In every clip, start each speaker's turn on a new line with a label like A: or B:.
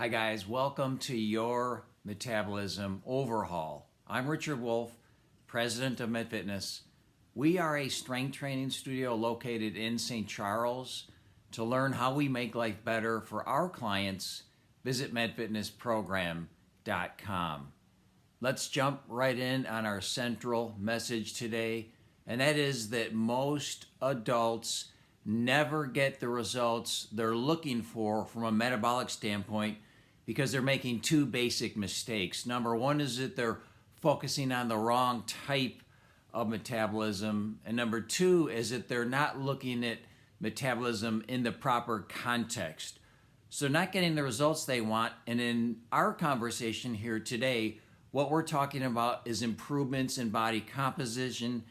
A: Hi guys, welcome to your Metabolism Overhaul. I'm Richard Wolff, president of MEDFITNESS. We are a strength training studio located in St. Charles. To learn how we make life better for our clients, visit medfitnessprogram.com. Let's jump right in on our central message today, and that is that most adults never get the results they're looking for from a metabolic standpoint because they're making two basic mistakes. Number one is that they're focusing on the wrong type of metabolism, and number two is that they're not looking at metabolism in the proper context. So they're not getting the results they want, and in our conversation here today, what we're talking about is improvements in body composition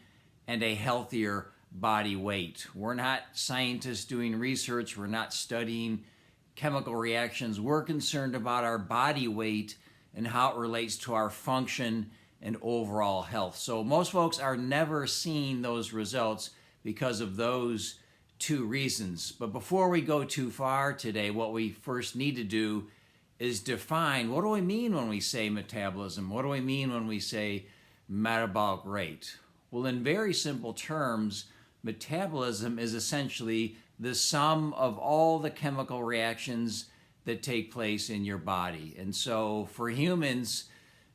A: and a healthier body weight. We're not scientists doing research. We're not studying chemical reactions. We're concerned about our body weight and how it relates to our function and overall health. So most folks are never seeing those results because of those two reasons. But before we go too far today, what we first need to do is define, what do we mean when we say metabolism? What do we mean when we say metabolic rate? Well, in very simple terms, metabolism is essentially the sum of all the chemical reactions that take place in your body. And so for humans,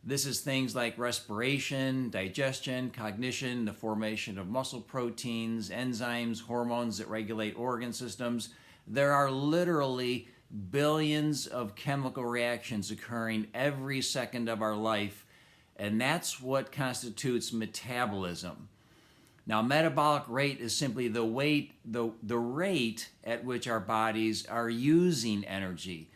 A: this is things like respiration, digestion, cognition, the formation of muscle proteins, enzymes, hormones that regulate organ systems. There are literally billions of chemical reactions occurring every second of our life, and that's what constitutes metabolism. Now, metabolic rate is simply the rate at which our bodies are using energy.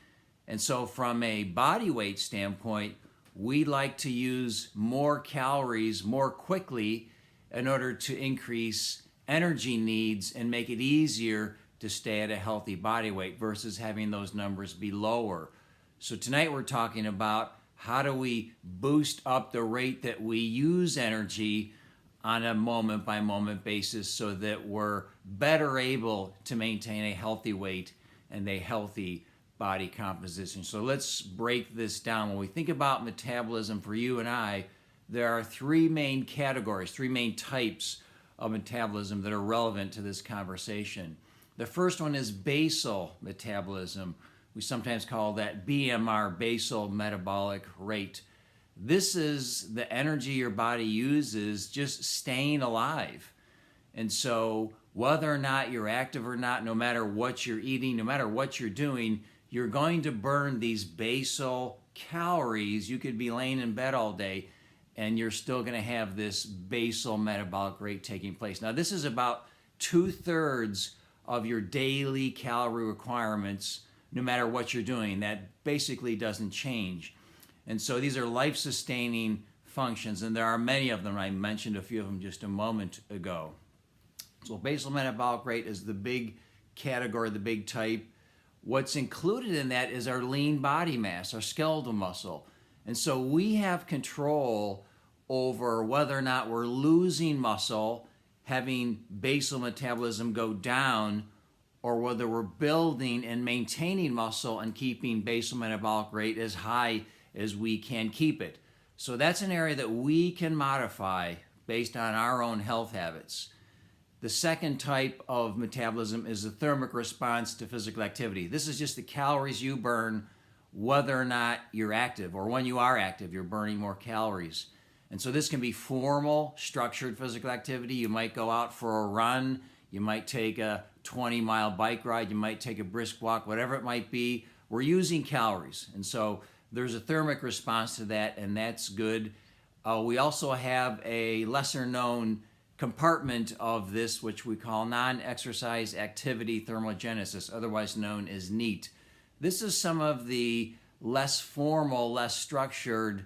A: And so from a body weight standpoint, we like to use more calories more quickly in order to increase energy needs and make it easier to stay at a healthy body weight versus having those numbers be lower. So tonight we're talking about how do we boost up the rate that we use energy on a moment-by-moment basis so that we're better able to maintain a healthy weight and a healthy body composition. So let's break this down. When we think about metabolism for you and I, there are three main categories, three main types of metabolism that are relevant to this conversation. The first one is basal metabolism. We sometimes call that BMR, basal metabolic rate. This is the energy your body uses just staying alive. And so whether or not you're active or not, no matter what you're eating, no matter what you're doing, you're going to burn these basal calories. You could be laying in bed all day and you're still going to have this basal metabolic rate taking place. Now, this is about 2/3 of your daily calorie requirements, no matter what you're doing. That basically doesn't change. And so these are life-sustaining functions, and there are many of them. I mentioned a few of them just a moment ago. So basal metabolic rate is the big category, the big type. What's included in that is our lean body mass, our skeletal muscle. And so we have control over whether or not we're losing muscle, having basal metabolism go down, or whether we're building and maintaining muscle and keeping basal metabolic rate as high as we can keep it. So that's an area that we can modify based on our own health habits. The second type of metabolism is the thermic response to physical activity. This is just the calories you burn whether or not you're active, or when you are active, you're burning more calories. And so this can be formal, structured physical activity. You might go out for a run, you might take a 20-mile bike ride, you might take a brisk walk, whatever it might be. We're using calories. And so there's a thermic response to that, and that's good. We also have a lesser known compartment of this, which we call non-exercise activity thermogenesis, otherwise known as NEAT. This is some of the less formal, less structured,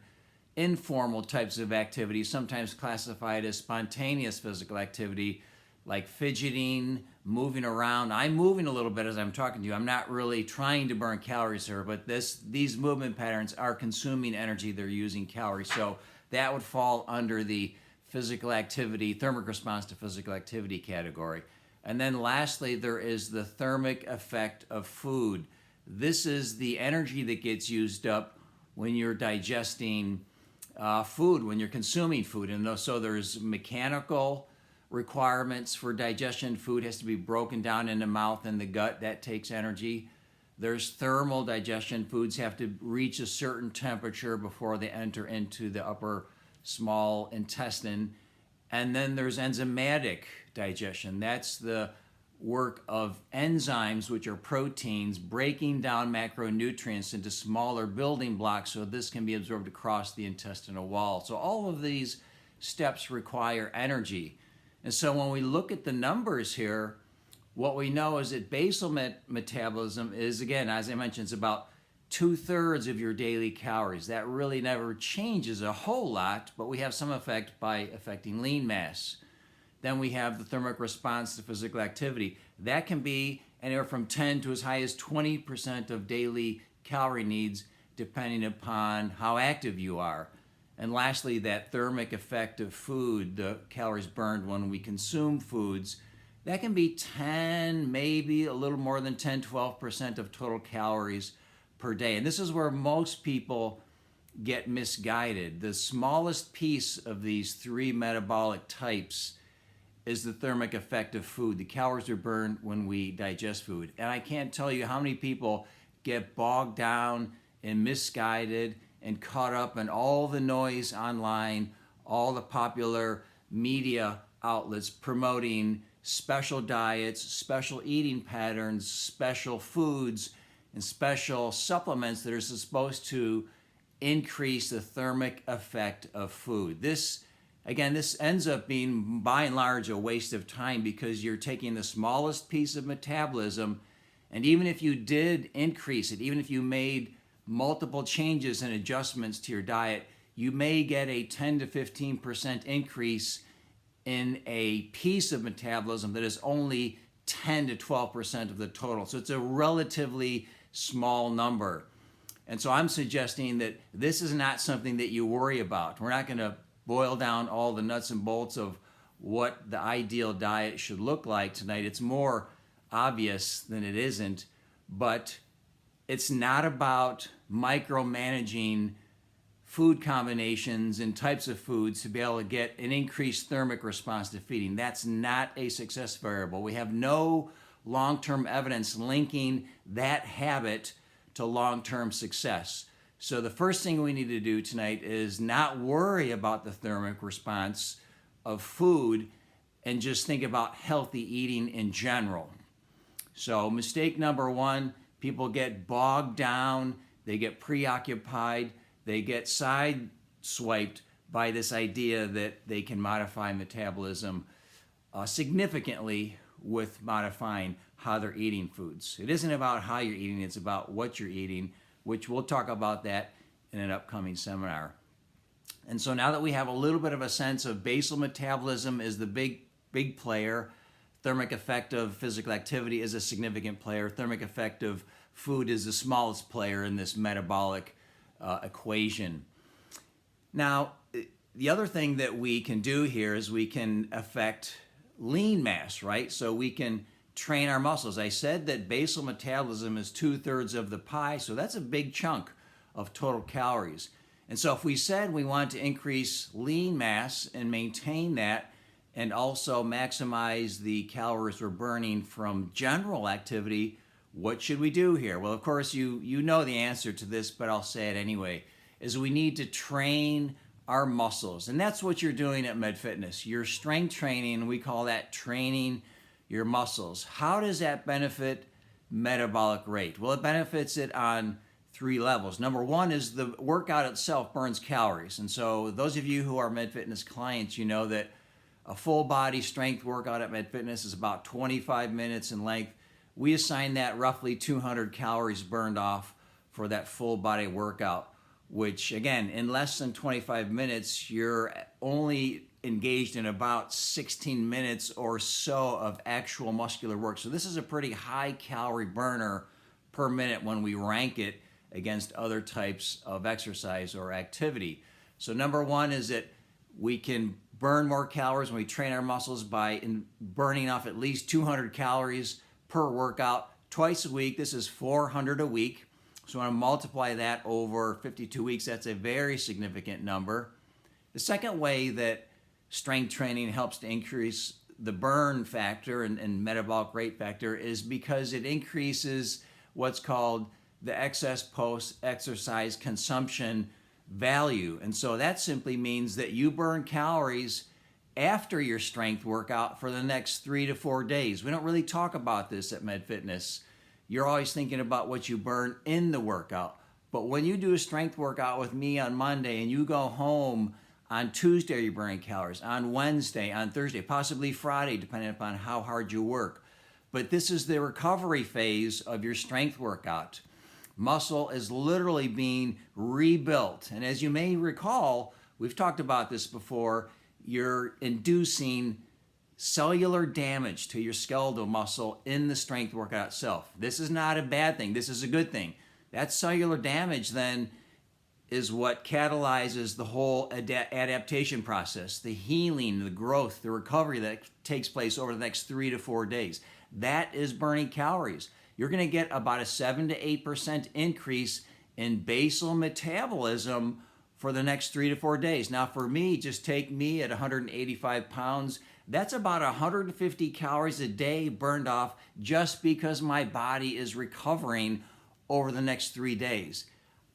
A: informal types of activities, sometimes classified as spontaneous physical activity, like fidgeting, moving around. I'm moving a little bit as I'm talking to you. I'm not really trying to burn calories here, but these movement patterns are consuming energy. They're using calories. So that would fall under the physical activity, thermic response to physical activity category. And then lastly, there is the thermic effect of food. This is the energy that gets used up when you're digesting food, when you're consuming food. And so there's mechanical requirements for digestion. Food has to be broken down in the mouth and the gut. That takes energy. There's thermal digestion. Foods have to reach a certain temperature before they enter into the upper small intestine. And then there's enzymatic digestion. That's the work of enzymes, which are proteins, breaking down macronutrients into smaller building blocks so this can be absorbed across the intestinal wall. So all of these steps require energy. And so when we look at the numbers here, what we know is that basal metabolism is, again, as I mentioned, it's about 2/3 of your daily calories. That really never changes a whole lot, but we have some effect by affecting lean mass. Then we have the thermic response to physical activity. That can be anywhere from 10 to as high as 20% of daily calorie needs, depending upon how active you are. And lastly, that thermic effect of food, the calories burned when we consume foods, that can be 10, maybe a little more than 10, 12% of total calories per day. And this is where most people get misguided. The smallest piece of these three metabolic types is the thermic effect of food. The calories are burned when we digest food. And I can't tell you how many people get bogged down and misguided and caught up in all the noise online, all the popular media outlets promoting special diets, special eating patterns, special foods, and special supplements that are supposed to increase the thermic effect of food. This ends up being, by and large, a waste of time because you're taking the smallest piece of metabolism, and even if you did increase it, even if you made multiple changes and adjustments to your diet, you may get a 10 to 15% increase in a piece of metabolism that is only 10 to 12% of the total. So it's a relatively small number. And so I'm suggesting that this is not something that you worry about. We're not going to boil down all the nuts and bolts of what the ideal diet should look like tonight. It's more obvious than it isn't, but it's not about micromanaging food combinations and types of foods to be able to get an increased thermic response to feeding. That's not a success variable. We have no long-term evidence linking that habit to long-term success. So the first thing we need to do tonight is not worry about the thermic response of food and just think about healthy eating in general. So mistake number one, people get bogged down, they get preoccupied, they get sideswiped by this idea that they can modify metabolism significantly with modifying how they're eating foods. It isn't about how you're eating, it's about what you're eating, which we'll talk about that in an upcoming seminar. And so now that we have a little bit of a sense of basal metabolism is the big player, thermic effect of physical activity is a significant player, thermic effect of food is the smallest player in this metabolic equation. Now, the other thing that we can do here is we can affect lean mass, right? So we can train our muscles. I said that basal metabolism is 2/3 of the pie, so that's a big chunk of total calories. And so if we said we want to increase lean mass and maintain that and also maximize the calories we're burning from general activity, what should we do here? Well, of course, you know the answer to this, but I'll say it anyway, is we need to train our muscles. And that's what you're doing at MedFitness. You're strength training, we call that training your muscles. How does that benefit metabolic rate? Well, it benefits it on 3 levels. Number one is the workout itself burns calories. And so those of you who are MedFitness clients, you know that a full body strength workout at MedFitness is about 25 minutes in length. We assign that roughly 200 calories burned off for that full body workout, which again, in less than 25 minutes, you're only engaged in about 16 minutes or so of actual muscular work. So this is a pretty high calorie burner per minute when we rank it against other types of exercise or activity. So number one is that we can burn more calories when we train our muscles by burning off at least 200 calories per workout twice a week. This is 400 a week. So I want to multiply that over 52 weeks. That's a very significant number. The second way that strength training helps to increase the burn factor and metabolic rate factor is because it increases what's called the excess post-exercise consumption value. And so that simply means that you burn calories after your strength workout for the next 3 to 4 days. We don't really talk about this at MedFitness. You're always thinking about what you burn in the workout. But when you do a strength workout with me on Monday and you go home on Tuesday, you're burning calories. On Wednesday, on Thursday, possibly Friday, depending upon how hard you work. But this is the recovery phase of your strength workout. Muscle is literally being rebuilt. And as you may recall, we've talked about this before, you're inducing cellular damage to your skeletal muscle in the strength workout itself. This is not a bad thing. This is a good thing. That cellular damage then is what catalyzes the whole adaptation process, the healing, the growth, the recovery that takes place over the next 3 to 4 days. That is burning calories. You're going to get about a 7 to 8% increase in basal metabolism for the next 3 to 4 days. Now for me, just take me at 185 pounds, that's about 150 calories a day burned off just because my body is recovering over the next 3 days.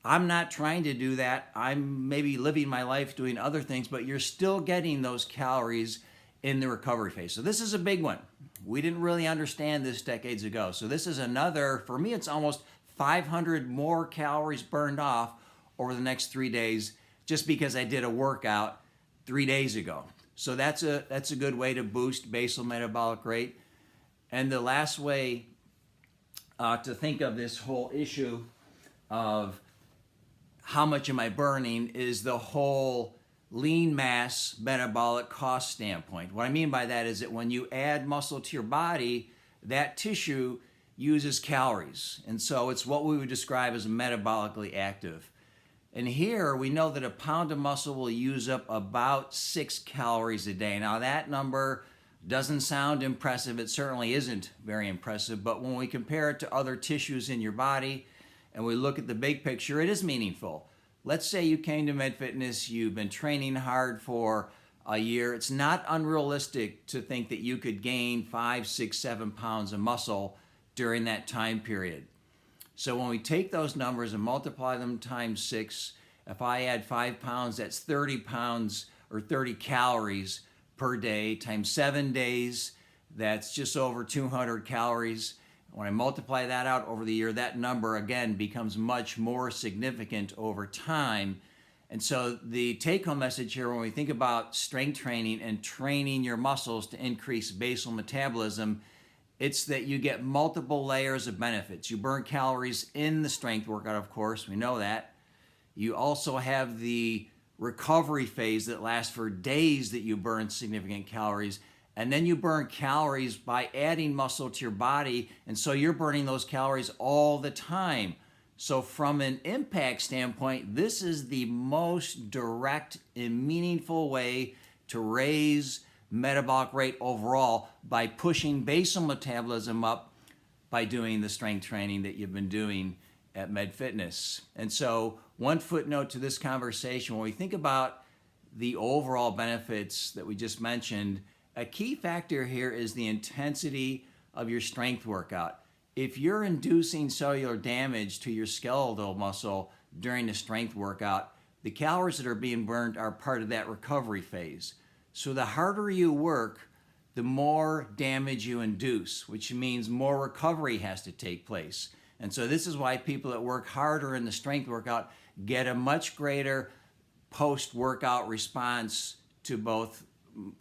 A: I'm not trying to do that. I'm maybe living my life doing other things, but you're still getting those calories in the recovery phase. So this is a big one. We didn't really understand this decades ago. So this is another, for me, it's almost 500 more calories burned off over the next 3 days just because I did a workout 3 days ago. So that's a good way to boost basal metabolic rate. And the last way to think of this whole issue of how much am I burning is the whole lean mass metabolic cost standpoint. What I mean by that is that when you add muscle to your body, that tissue uses calories. And so it's what we would describe as metabolically active. And here we know that a pound of muscle will use up about 6 calories a day. Now that number doesn't sound impressive. It certainly isn't very impressive. But when we compare it to other tissues in your body and we look at the big picture, it is meaningful. Let's say you came to MedFitness, you've been training hard for a year. It's not unrealistic to think that you could gain 5, 6, 7 pounds of muscle during that time period. So when we take those numbers and multiply them times 6, if I add 5 pounds, that's 30 pounds or 30 calories per day times 7 days. That's just over 200 calories. When I multiply that out over the year, that number again becomes much more significant over time. And so the take-home message here when we think about strength training and training your muscles to increase basal metabolism, it's that you get multiple layers of benefits. You burn calories in the strength workout, of course, we know that. You also have the recovery phase that lasts for days that you burn significant calories. And then you burn calories by adding muscle to your body. And so you're burning those calories all the time. So from an impact standpoint, this is the most direct and meaningful way to raise metabolic rate overall by pushing basal metabolism up by doing the strength training that you've been doing at MedFitness. And so one footnote to this conversation, when we think about the overall benefits that we just mentioned, a key factor here is the intensity of your strength workout. If you're inducing cellular damage to your skeletal muscle during the strength workout, the calories that are being burned are part of that recovery phase. So the harder you work, the more damage you induce, which means more recovery has to take place. And so this is why people that work harder in the strength workout get a much greater post-workout response to both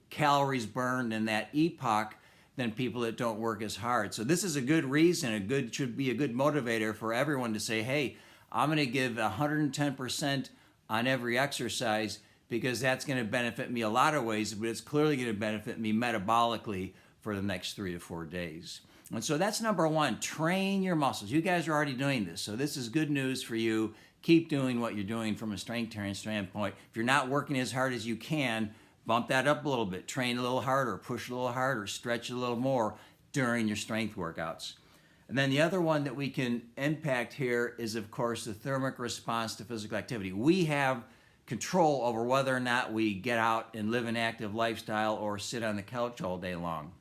A: calories burned and that epoch than people that don't work as hard. So this is a good reason, should be a good motivator for everyone to say, hey, I'm going to give 110% on every exercise because that's going to benefit me a lot of ways, but it's clearly going to benefit me metabolically for the next 3 to 4 days. And so that's number one, train your muscles. You guys are already doing this, so this is good news for you. Keep doing what you're doing from a strength training standpoint. If you're not working as hard as you can, bump that up a little bit, train a little harder, push a little harder, stretch a little more during your strength workouts. And then the other one that we can impact here is, of course, the thermic response to physical activity. We have control over whether or not we get out and live an active lifestyle or sit on the couch all day long.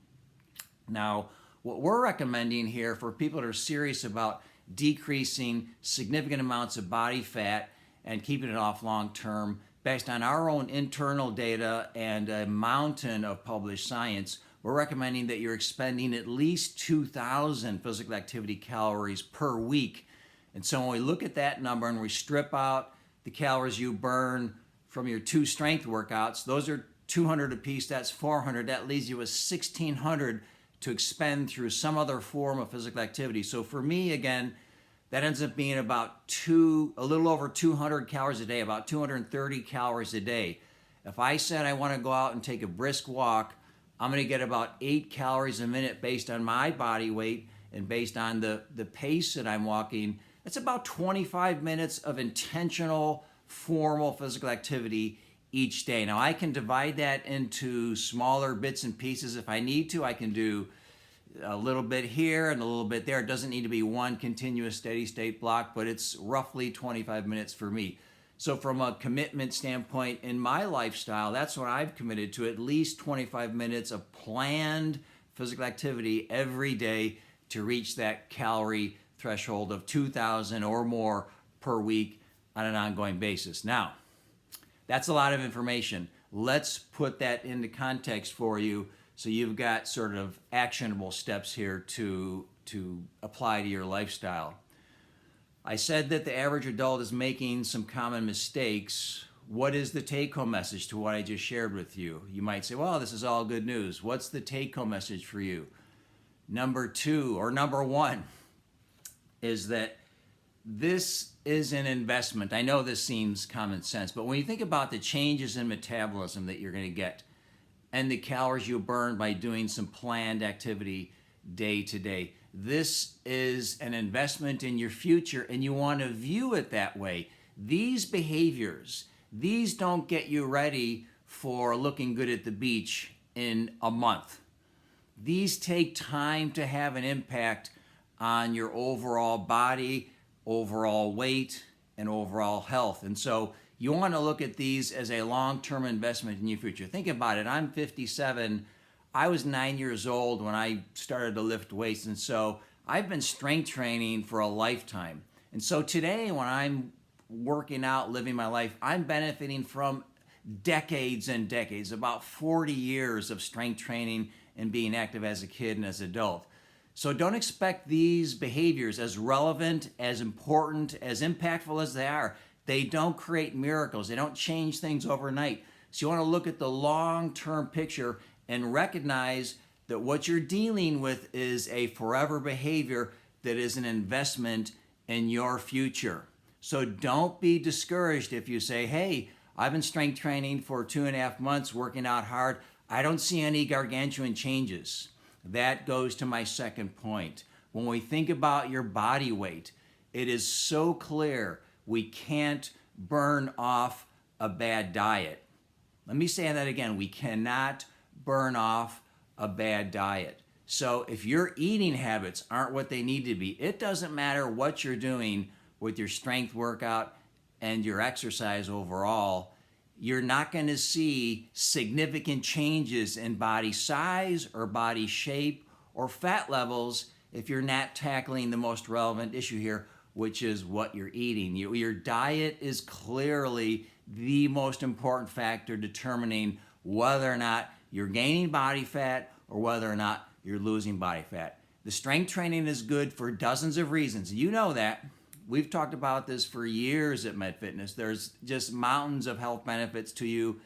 A: Now, what we're recommending here for people that are serious about decreasing significant amounts of body fat and keeping it off long term, based on our own internal data and a mountain of published science, we're recommending that you're expending at least 2,000 physical activity calories per week. And so when we look at that number and we strip out the calories you burn from your 2 strength workouts, those are 200 apiece, that's 400. That leaves you with 1,600 to expend through some other form of physical activity. So for me, again, that ends up being about a little over 200 calories a day, about 230 calories a day. If I said I want to go out and take a brisk walk, I'm going to get about 8 calories a minute based on my body weight and based on the pace that I'm walking. That's about 25 minutes of intentional, formal physical activity each day. Now, I can divide that into smaller bits and pieces if I need to. I can do a little bit here and a little bit there. It doesn't need to be one continuous steady state block, but it's roughly 25 minutes for me. So from a commitment standpoint in my lifestyle, that's what I've committed to, at least 25 minutes of planned physical activity every day to reach that calorie threshold of 2,000 or more per week on an ongoing basis. Now, that's a lot of information. Let's put that into context for you so you've got sort of actionable steps here to apply to your lifestyle. I said that the average adult is making some common mistakes. What is the take-home message to what I just shared with you? You might say, well, this is all good news. What's the take-home message for you? Number one is that this is an investment. I know this seems common sense, but when you think about the changes in metabolism that you're going to get and the calories you burn by doing some planned activity day to day, this is an investment in your future, and you want to view it that way. These behaviors, these don't get you ready for looking good at the beach in a month. These take time to have an impact on your overall body, overall weight, and overall health. And so you want to look at these as a long-term investment in your future. Think about it. I'm 57. I was 9 years old when I started to lift weights, and so I've been strength training for a lifetime. And so today when I'm working out, living my life, I'm benefiting from decades and decades, about 40 years of strength training and being active as a kid and as an adult. So don't expect these behaviors, as relevant, as important, as impactful as they are. They don't create miracles. They don't change things overnight. So you want to look at the long-term picture and recognize that what you're dealing with is a forever behavior that is an investment in your future. So don't be discouraged if you say, hey, I've been strength training for 2.5 months, working out hard. I don't see any gargantuan changes. That goes to my second point. When we think about your body weight, it is so clear we can't burn off a bad diet. Let me say that again. We cannot burn off a bad diet. So if your eating habits aren't what they need to be, it doesn't matter what you're doing with your strength workout and your exercise overall, you're not going to see significant changes in body size or body shape or fat levels if you're not tackling the most relevant issue here, which is what you're eating. Your diet is clearly the most important factor determining whether or not you're gaining body fat or whether or not you're losing body fat. The strength training is good for dozens of reasons. You know that. We've talked about this for years at MedFitness. There's just mountains of health benefits to you.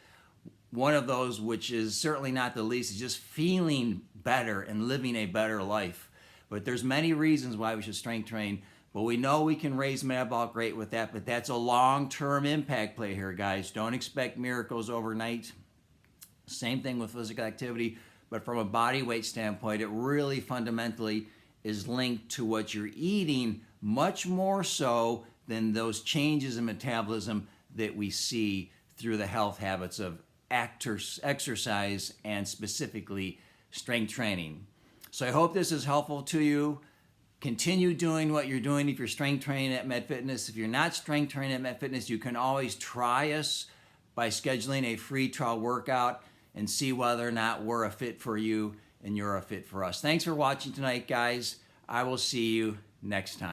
A: One of those, which is certainly not the least, is just feeling better and living a better life. But there's many reasons why we should strength train. But we know we can raise metabolic rate with that, but that's a long-term impact play here, guys. Don't expect miracles overnight. Same thing with physical activity, but from a body weight standpoint, it really fundamentally is linked to what you're eating, much more so than those changes in metabolism that we see through the health habits of exercise and specifically strength training. So I hope this is helpful to you. Continue doing what you're doing if you're strength training at MedFitness. If you're not strength training at MedFitness, you can always try us by scheduling a free trial workout and see whether or not we're a fit for you and you're a fit for us. Thanks for watching tonight, guys. I will see you next time.